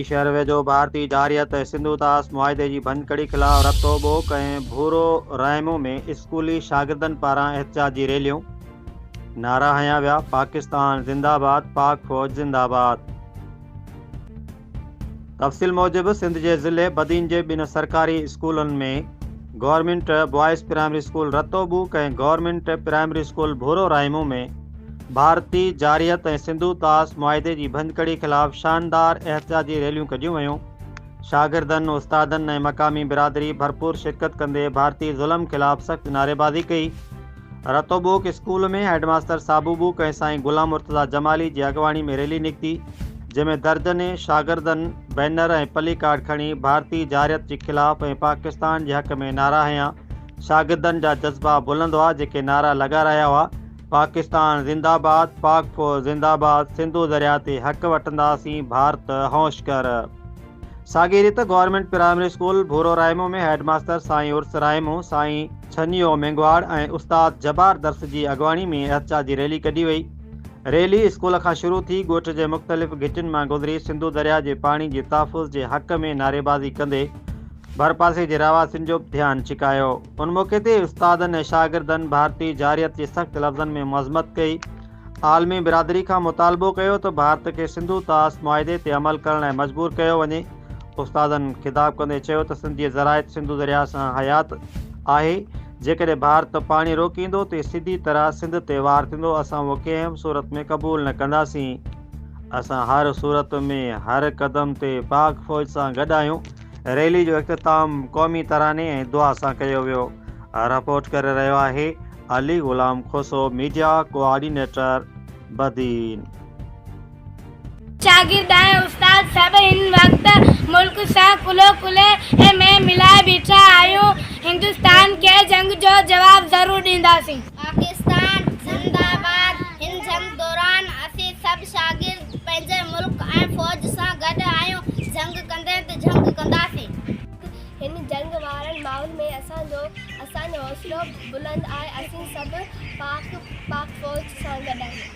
शहर वेझो भारतीय जारियत सिंधु तास मुआदे की भनकड़ी खिलाफ रतो बोक भूरो रायमो में स्कूली शागिर्दनि पारां एहतजाजी रैलियूं, नारा हया विया पाकिस्तान जिंदाबाद, पाक फौज जिंदाबाद। तफ़सील मूजिब सिंध के ज़िले बदीन के 2 सरकारी स्कूलों में गवर्नमेंट बॉयज़ प्राइमरी स्कूल रतोबूक और गवर्नमेंट प्राइमरी स्कूल भूरो रायमो में भारतीय जारियत सिंधु तास मुआदे की भनकड़ी खिलाफ शानदार एहतजाजी रैलियूं कढियूं वयूं। शागिर्दनि, उस्तादनि और मकामी बिरादरी भरपूर शिरकत कंदे भारतीय ज़ुल्म खिलाफ सख्त नारेबाजी कई। रतोबूक स्कूल में हेडमास्टर साबूबूक और साईं गुलाम मुर्तज़ा जमाली की अगवानी में रैली निकती, जंहिंमें दर्जने शागिर्दनि बैनर और पली कार्ड खणी भारतीय जारियत के खिलाफ और पाकिस्तान के हक़ में नारा हया। शागिर्दनि जा जज्बा बुलंद हुआ, जेके नारा लगा रहा हुआ पाकिस्तान जिंदाबाद, पाक फौज जिंदाबाद, सिंधु दरिया ते हक़ वठंदासीं, भारत होश कर। साॻी रीति गवर्नमेंट प्राइमरी स्कूल भूरो रायमो में हेडमास्टर साईं उर्स रायमो, साईं छनियो मेंगवाड़ और उस्ताद जबार दर्स की अगवानी में एहतजाजी रैली कढी वई। रैली स्कूल का शुरू थी गोठ के मुख्तलिफ घिटिन में गुजरी सिंधु दरिया के पानी के तहफ़ुज़ के हक़ में नारेबाजी कंदे भरपासे के रहवासियों जो ध्यान छिकायो। उन मौके ते उस्तादन और शागिर्दनि भारतीय जारियत के सख्त लफ्ज़न में मज़म्मत कई। आलमी बिरादरी का मुतालबो किया तो भारत के सिंधु तास मुआदे ते अमल करण मजबूर किया वञे। उस्तादनि खिताब कंदे चयो त सिंध जी ज़राइत सिंधु दरिया से हयात है। जेकॾहिं भारत पानी रोकींदो तो सीधी तरह सिंध ते वार थींदो। असां वो कंहिं सूरत में कबूल न कंदासीं। असां हर सूरत में हर कदम ते पाक फौज से गॾु आहियूं। रैली जो इख्तिताम कौमी तराने और दुआ से किया वियो। रिपोर्ट कर रहा है अली गुलाम खोसो, मीडिया कोऑर्डिनेटर बदीन। शागिर्द उस्ताद सब इन वक्त मुल्क से कुले में मिलाए बीठा आयूं। हिंदुस्तान के जंग जो जवाब जरूर दींदासीं। पाकिस्तान जिंदाबाद। हिन जंग दौरान असी सब शागिर्द पंहिंजे मुल्क और फौज से गॾु आहियूं। जंग कंदे तो जंग कंदासीं। हिन जंग वारनि माहौल में असांजो हौसलो बुलंद आहे। असीं सभु पाक फौज सां गॾु आहियूं।